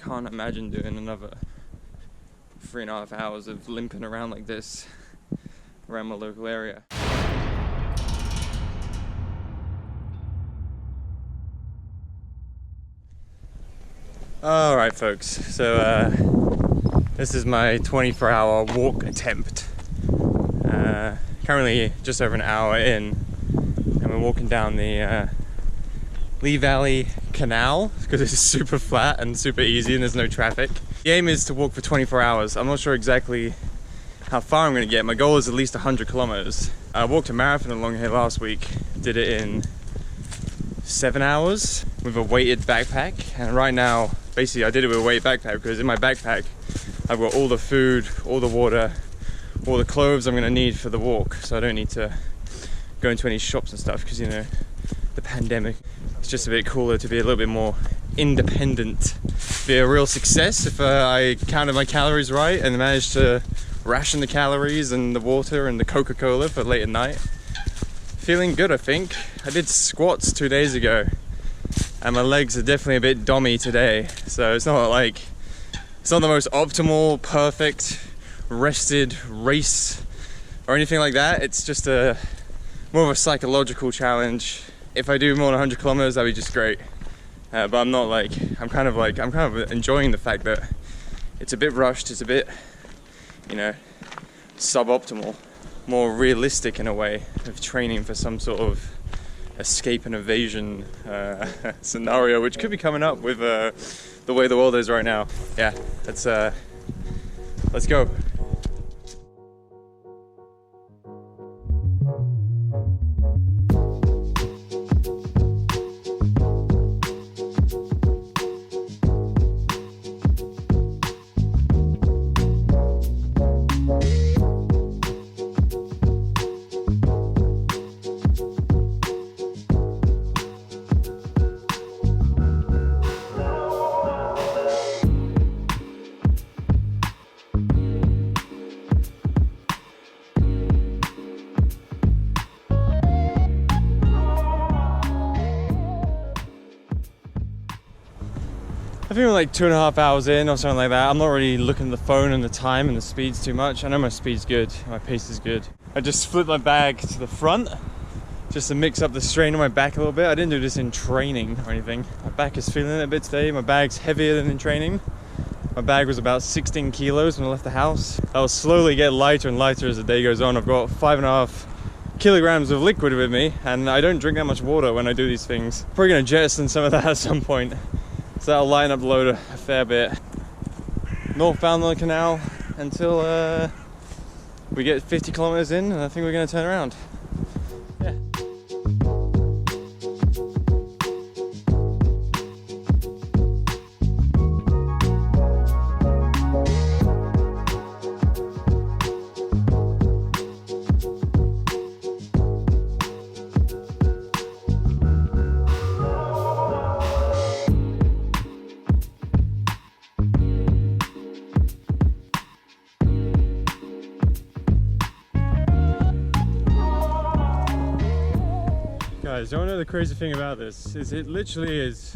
can't imagine doing another 3.5 hours of limping around like this around my local area. Alright folks, so this is my 24-hour walk attempt. Currently just over an hour in, and we're walking down the Lee Valley Canal because it's super flat and super easy and there's no traffic. The aim is to walk for 24 hours. I'm not sure exactly how far I'm going to get. My goal is at least 100 kilometers. I walked a marathon along here last week, did it in 7 hours with a weighted backpack, and right now basically I did it with a weighted backpack because in my backpack I've got all the food, all the water, all the clothes I'm going to need for the walk, so I don't need to go into any shops and stuff because, you know, the pandemic. It's just a bit cooler to be a little bit more independent. Be a real success if I counted my calories right and managed to ration the calories and the water and the Coca-Cola for late at night. Feeling good, I think. I did squats 2 days ago and my legs are definitely a bit dommy today, so it's not the most optimal, perfect, rested race or anything like that. It's just more of a psychological challenge. If I do more than 100 kilometers, that'd be just great. But I'm not like, I'm kind of enjoying the fact that it's a bit rushed, it's a bit, you know, suboptimal, more realistic in a way of training for some sort of escape and evasion scenario, which could be coming up with the way the world is right now. Yeah, let's go. I think we're like 2.5 hours in or something like that. I'm not really looking at the phone and the time and the speeds too much. I know my speed's good, my pace is good. I just flipped my bag to the front just to mix up the strain on my back a little bit. I didn't do this in training or anything. My back is feeling it a bit today. My bag's heavier than in training. My bag was about 16 kilos when I left the house. I'll slowly get lighter and lighter as the day goes on. I've got 5.5 kilograms of liquid with me, and I don't drink that much water when I do these things. Probably gonna jettison some of that at some point. So that'll lighten up the load a fair bit. Northbound on the canal until we get 50 kilometers in, and I think we're gonna turn around. Yeah. Guys, you wanna know the crazy thing about this is it literally is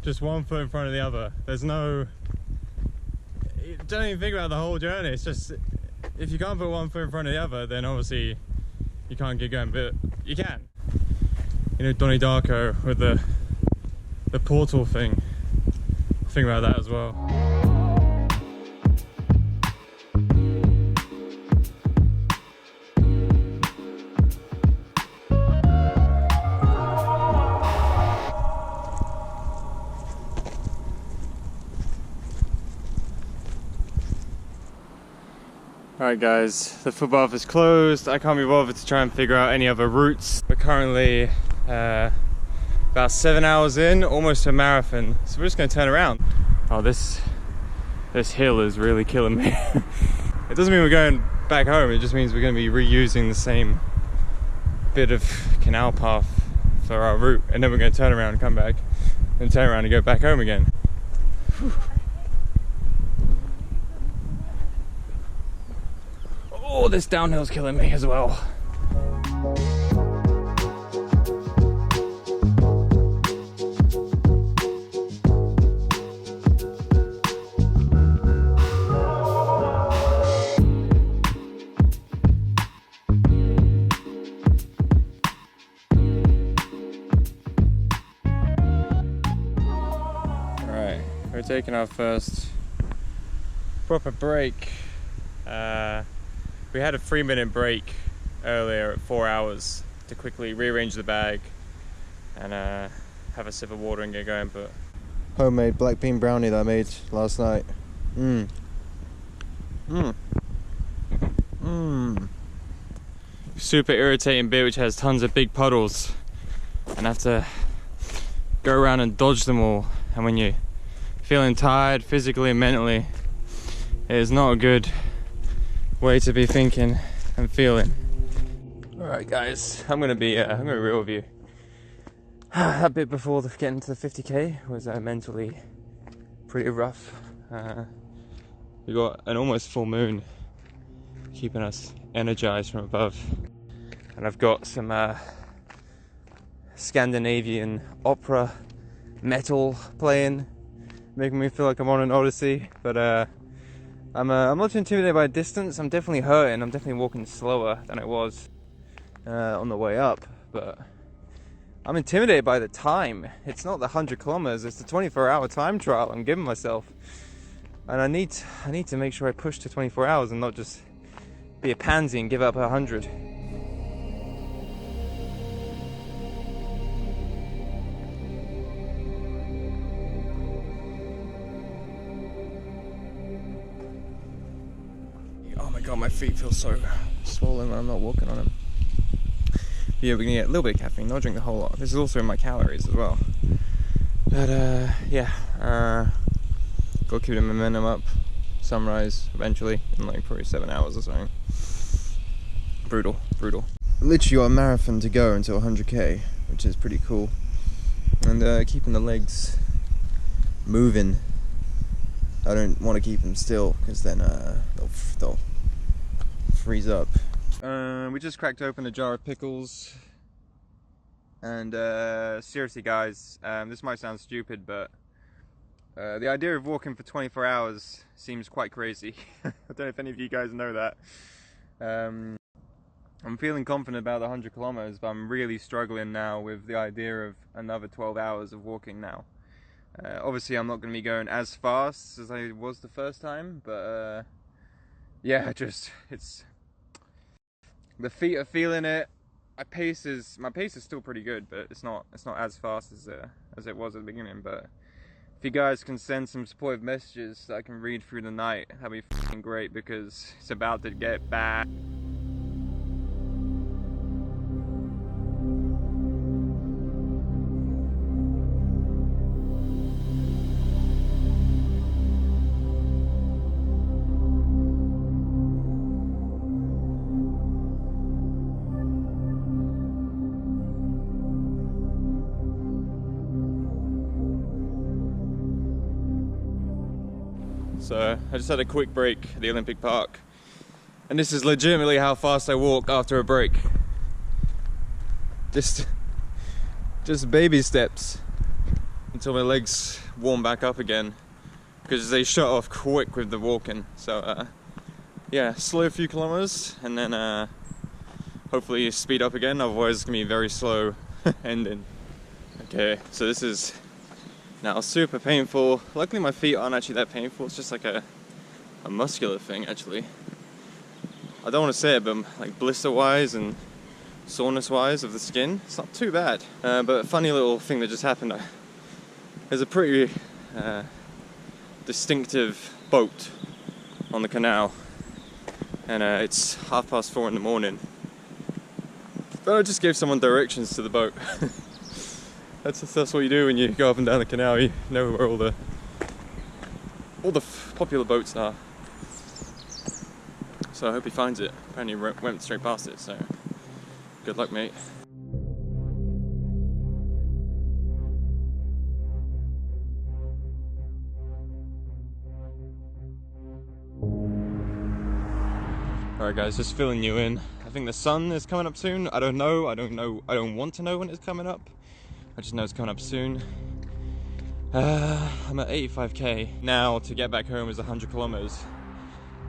just one foot in front of the other. There's no, don't even think about the whole journey. It's just, if you can't put one foot in front of the other, then obviously you can't get going, but you can. You know, Donnie Darko with the portal thing. Think about that as well. Alright guys, the footpath is closed. I can't be bothered to try and figure out any other routes. We're currently about 7 hours in, almost to a marathon, so we're just going to turn around. Oh, this hill is really killing me. It doesn't mean we're going back home, it just means we're going to be reusing the same bit of canal path for our route, and then we're going to turn around and come back, and turn around and go back home again. Whew. Oh, this downhill's killing me as well. We're taking our first proper break. We had a 3-minute break earlier at 4 hours to quickly rearrange the bag and have a sip of water and get going. But homemade black bean brownie that I made last night. Super irritating bit which has tons of big puddles and have to go around and dodge them all. And when you're feeling tired physically and mentally, it is not a good way to be thinking and feeling. Alright guys, I'm gonna be real with you. That bit before getting to the 50k was mentally pretty rough. We got an almost full moon keeping us energized from above, and I've got some Scandinavian opera metal playing, making me feel like I'm on an odyssey. But I'm not too intimidated by distance. I'm definitely hurting. I'm definitely walking slower than I was on the way up, but I'm intimidated by the time. It's not the 100 kilometers, it's the 24-hour time trial I'm giving myself. And I need to make sure I push to 24 hours and not just be a pansy and give up 100. Oh my god, my feet feel so swollen when I'm not walking on them. Yeah, we're gonna get a little bit of caffeine, not drink the whole lot. This is also in my calories as well. But gotta keep the momentum up. Sunrise eventually in like probably 7 hours or something. Brutal. Literally got a marathon to go until 100k, which is pretty cool. And keeping the legs moving. I don't want to keep them still because then they'll freeze up. We just cracked open a jar of pickles, and seriously guys, this might sound stupid, but the idea of walking for 24 hours seems quite crazy. I don't know if any of you guys know that. I'm feeling confident about the 100 kilometers, but I'm really struggling now with the idea of another 12 hours of walking now. Obviously I'm not going to be going as fast as I was the first time, but yeah, it's the feet are feeling it. My pace is still pretty good, but it's not as fast as it was at the beginning. But if you guys can send some supportive messages that I can read through the night, that'd be f***ing great, because it's about to get bad. So I just had a quick break at the Olympic Park, and this is legitimately how fast I walk after a break. Just baby steps until my legs warm back up again, because they shut off quick with the walking. So yeah, slow few kilometers and then hopefully speed up again, otherwise it's gonna be very slow ending. Okay, so this is now super painful. Luckily my feet aren't actually that painful, it's just like a muscular thing actually. I don't want to say it, but like blister wise and soreness wise of the skin, it's not too bad. But a funny little thing that just happened, there's a pretty distinctive boat on the canal, and it's 4:30 in the morning. But I just gave someone directions to the boat. That's what you do when you go up and down the canal. You know where all the popular boats are. So I hope he finds it. Apparently he went straight past it, so good luck, mate. Alright guys, just filling you in. I think the sun is coming up soon. I don't know. I don't want to know when it's coming up. I just know it's coming up soon. I'm at 85k. Now to get back home is 100 kilometers.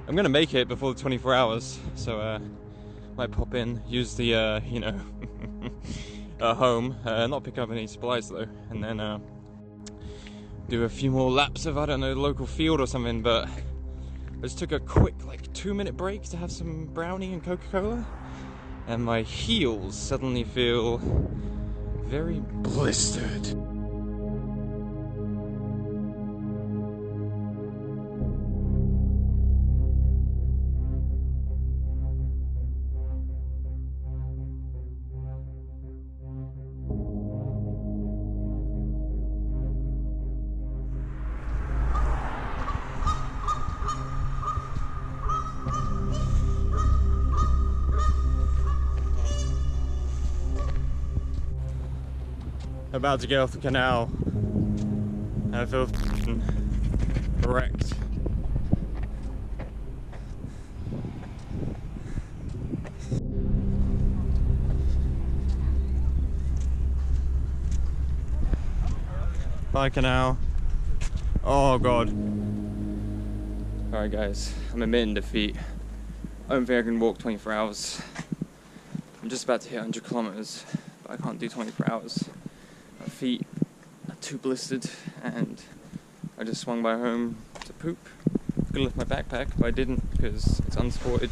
I'm gonna make it before the 24 hours, so might pop in, use the, you know, home, not pick up any supplies though, and then do a few more laps of, I don't know, the local field or something, but I just took a quick like 2-minute break to have some brownie and Coca-Cola, and my heels suddenly feel very blistered. About to get off the canal and I feel wrecked. Bye canal. Oh god. Alright guys, I'm admitting defeat. I don't think I can walk 24 hours. I'm just about to hit 100 kilometers, but I can't do 24 hours. My feet are too blistered and I just swung by home to poop. I could lift my backpack, but I didn't because it's unsupported.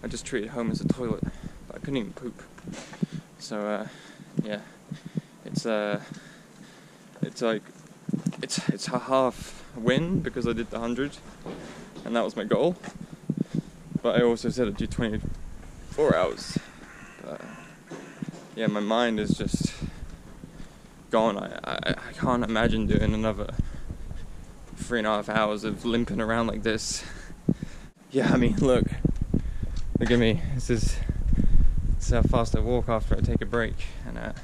I just treated home as a toilet, but I couldn't even poop. So yeah, it's a half win because I did the 100 and that was my goal. But I also said I'd do 24 hours. But yeah, my mind is just gone. I can't imagine doing another 3.5 hours of limping around like this. Yeah, I mean, look at me. This is how fast I walk after I take a break. And I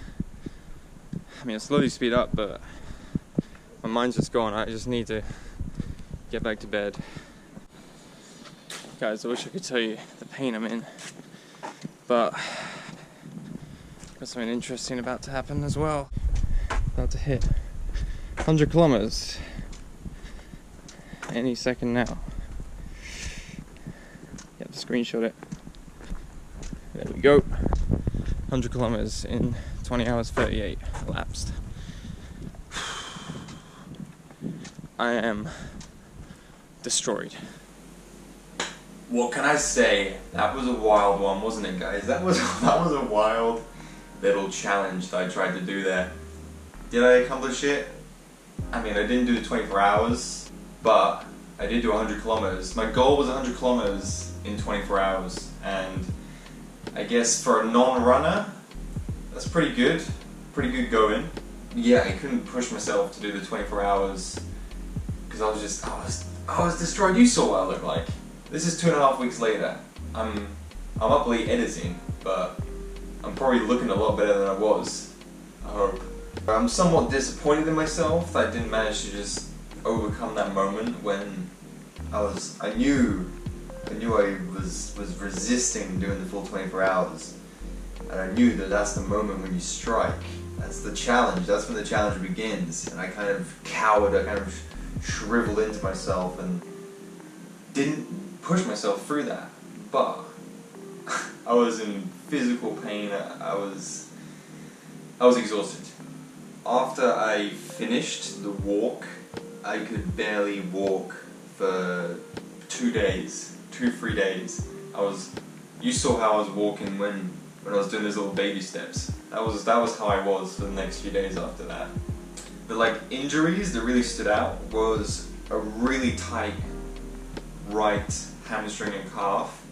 mean, I slowly speed up, but my mind's just gone. I just need to get back to bed. Guys, I wish I could tell you the pain I'm in, but got something interesting about to happen as well. About to hit 100 kilometers any second now. You have to screenshot it. There we go. 100 kilometers in 20 hours 38 elapsed. I am destroyed. What can I say? That was a wild one, wasn't it, guys? That was a wild little challenge that I tried to do there. Did I accomplish it? I mean, I didn't do the 24 hours, but I did do 100 kilometers. My goal was 100 kilometers in 24 hours, and I guess for a non-runner, that's pretty good. Pretty good going. Yeah, I couldn't push myself to do the 24 hours because I was destroyed. You saw what I looked like. This is 2.5 weeks later. I'm up late editing, but I'm probably looking a lot better than I was, I hope. I'm somewhat disappointed in myself that I didn't manage to just overcome that moment when I knew I was resisting doing the full 24 hours. And I knew that that's the moment when you strike. That's the challenge, that's when the challenge begins. And I kind of cowered, I kind of shriveled into myself and didn't push myself through that. But I was in physical pain, I was exhausted. After I finished the walk, I could barely walk for 3 days. You saw how I was walking when I was doing those little baby steps. That was how I was for the next few days after that. The injuries that really stood out was a really tight right hamstring and calf.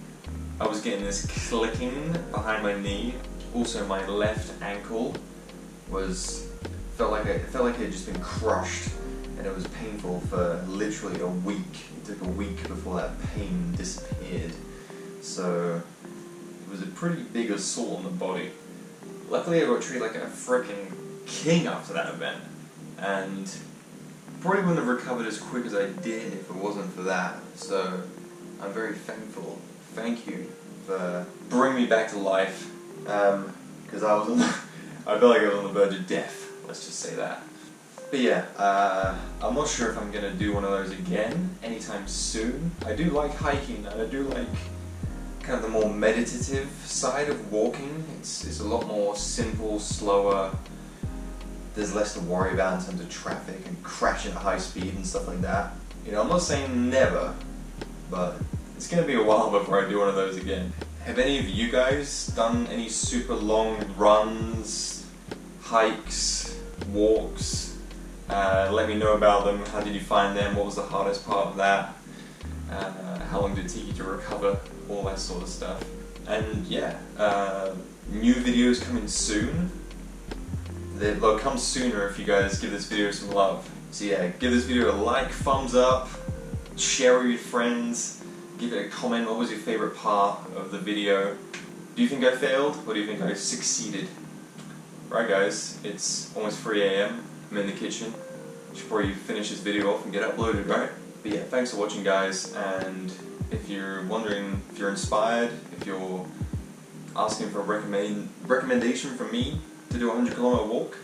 I was getting this clicking behind my knee. Also, my left ankle felt like it had just been crushed, and it was painful for literally a week. It took a week before that pain disappeared. So it was a pretty big assault on the body. Luckily, I got treated like a freaking king after that event, and probably wouldn't have recovered as quick as I did if it wasn't for that. So I'm very thankful. Thank you for bringing me back to life, because I felt like I was on the verge of death. Let's just say that. But yeah, I'm not sure if I'm gonna do one of those again anytime soon. I do like hiking, and I do like kind of the more meditative side of walking. It's a lot more simple, slower, there's less to worry about in terms of traffic and crashing at high speed and stuff like that. You know, I'm not saying never, but it's going to be a while before I do one of those again. Have any of you guys done any super long runs, hikes, walks? Let me know about them. How did you find them? What was the hardest part of that? How long did it take you to recover? All that sort of stuff. And yeah, new videos coming soon. They'll come sooner if you guys give this video some love. So yeah, give this video a like, thumbs up, share with your friends, give it a comment. What was your favorite part of the video? Do you think I failed, or do you think I succeeded? Right guys, it's almost 3 AM, I'm in the kitchen. Should probably finish this video off and get uploaded, right? But yeah, thanks for watching guys, and if you're wondering, if you're inspired, if you're asking for a recommendation from me to do a 100 kilometer walk,